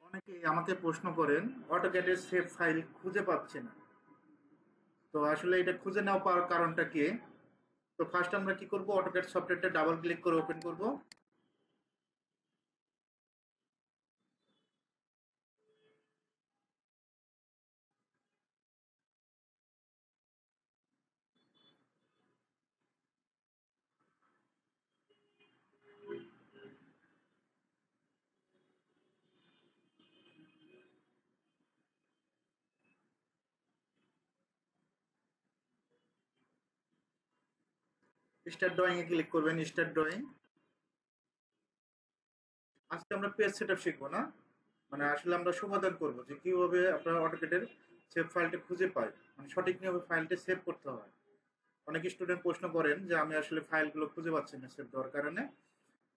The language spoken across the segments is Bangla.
অনেকেই আমাকে প্রশ্ন করেন অটোক্যাডের সেভ ফাইল খুঁজে পাচ্ছে না। তো আসলে এটা খুঁজে না পাওয়ার কারণটা কি? তো ফার্স্ট আমরা কি করব, অটোক্যাড সফটওয়্যারটা ডাবল ক্লিক করে ওপেন করব। স্টার্ট ড্রয়িং এ ক্লিক করবেন, স্টার্ট ড্রয়িং। আজকে আমরা পেজ সেটআপ শিখবো না, মানে আসলে আমরা সমাধান করব যে কিভাবে আপনারা অটোক্যাডের সেভ ফাইলটা খুঁজে পায়, মানে সঠিক নিয়মে ফাইলটা সেভ করতে হয়। অনেক স্টুডেন্ট প্রশ্ন করেন যে আমি আসলে ফাইলগুলো খুঁজে পাচ্ছি না সেভ দেওয়ার কারণে।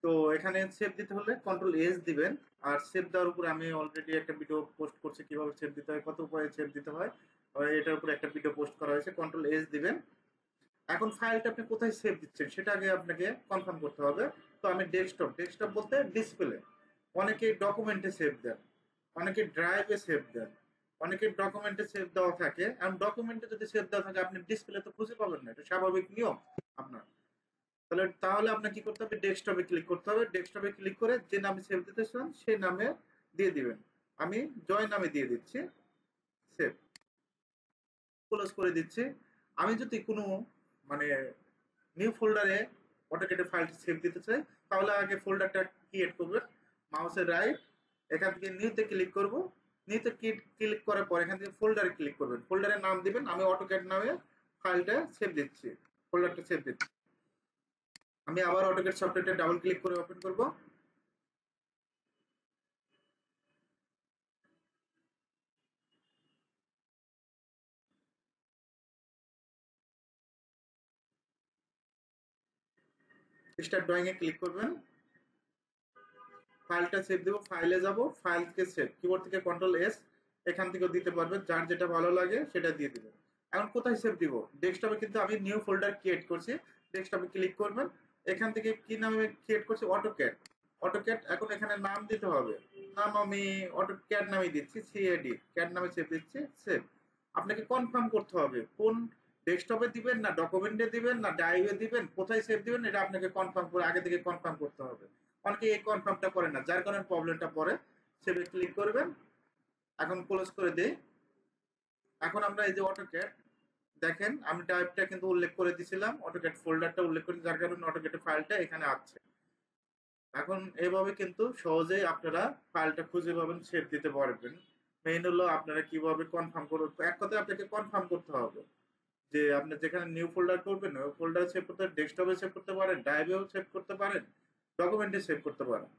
তো এখানে সেভ দিতে হলে কন্ট্রোল এস দিবেন। আর সেভ দেওয়ার উপরে আমি অলরেডি একটা ভিডিও পোস্ট করছি কিভাবে সেভ দিতে হয়, কত উপায়ে সেভ দিতে হয়। এটার উপরে একটা ভিডিও পোস্ট করা হয়েছে, কন্ট্রোল এস দিবেন। এখন ফাইলটা আপনি কোথায় সেভ দিচ্ছেন সেটা আগে আপনাকে কনফার্ম করতে হবে। তো আমি ডেস্কটপ, ডেস্কটপ বলতে ডিসপ্লে। অনেকে ডকুমেন্টে সেভ দেন, অনেকে ড্রাইভে সেভ দেন, অনেকে ডকুমেন্টে সেভ দেওয়া থাকে। এবং ডকুমেন্টে যদি সেভ দেওয়া থাকে আপনি ডিসপ্লে তো খুঁজে পাবেন না, এটা স্বাভাবিক নিয়ম আপনার। তাহলে তাহলে আপনাকে কি করতে হবে, ডেস্কটপে ক্লিক করতে হবে। ডেস্কটপে ক্লিক করে যে নামে সেভ দিতে চান সেই নামে দিয়ে দিবেন। আমি জয় নামে দিয়ে দিচ্ছি, সেভ। ক্লোজ করে দিচ্ছি। আমি যদি কোনো মানে নিউ ফোল্ডারে অটোক্যাডে ফাইলটি সেভ দিতে চাই, তাহলে আগে ফোল্ডারটা ক্রিয়েট করবেন। মাউসের রাইট, এখান থেকে নিউতে ক্লিক করব। নিউতে ক্লিক করার পর এখান থেকে ফোল্ডারে ক্লিক করবেন, ফোল্ডারের নাম দিবেন। আমি অটোক্যাড নামে ফাইলটা সেভ দিচ্ছি, ফোল্ডারটা সেভ দিচ্ছি। আমি আবার অটোক্যাড সফটওয়্যারটা ডাবল ক্লিক করে ওপেন করব। স্টার্ট ড্রয়িং এ ক্লিক করবেন, ফাইলটা সেভ দেবো, ফাইলে যাব, ফাইল থেকে সেভ, কিবোর্ড থেকে কন্ট্রোল এস, এখান থেকেও দিতে পারবেন, যার যেটা ভালো লাগে সেটা দিয়ে দিবেন। এখন কোথায় সেভ দিব, ডেস্কটপে কিন্তু আমি নিউ ফোল্ডার ক্রিয়েট করছি। ডেস্কটপে ক্লিক করবেন, এখান থেকে কি নামে ক্রিয়েট করছি, অটোক্যাড। অটোক্যাড, এখন এখানে নাম দিতে হবে। নাম আমি অটোক্যাড নামে দিচ্ছি, সিএডি ক্যাড নামে সেভ দিচ্ছি, সেভ। আপনাকে কনফার্ম করতে হবে কোন ডেস্কটপে দিবেন, না ডকুমেন্টে দিবেন, না ড্রাইভে দিবেন, কোথায় সেভ দিবেন, এটা আপনাকে কনফার্ম করে আগে থেকে কনফার্ম করতে হবে। অনেকে এই কনফার্মটা করে না, যার কারণে প্রবলেমটা পড়ে। সেভে ক্লিক করবেন, এখন ক্লোজ করে দেই। এখন আমরা এই যে অটোক্যাড, দেখেন আমি টাইপটা কিন্তু উল্লেখ করে দিছিলাম, অটোক্যাড ফোল্ডারটা উল্লেখ করে, যার কারণে অটোক্যাড ফাইলটা এখানে আছে। এখন এভাবে কিন্তু সহজেই আপনারা ফাইলটা খুঁজে পাবেন, সেভ দিতে পারবেন। মেইন হলো আপনারা কিভাবে কনফার্ম করবেন, এক কথায় আপনাকে কনফার্ম করতে হবে যে আপনি যেখানে নিউ ফোল্ডার করবেন ওই ফোল্ডারে সেভ করতে, ডেস্কটপে সেভ করতে পারেন, ড্রাইভেও সেভ করতে পারেন, ডকুমেন্টে সেভ করতে পারেন।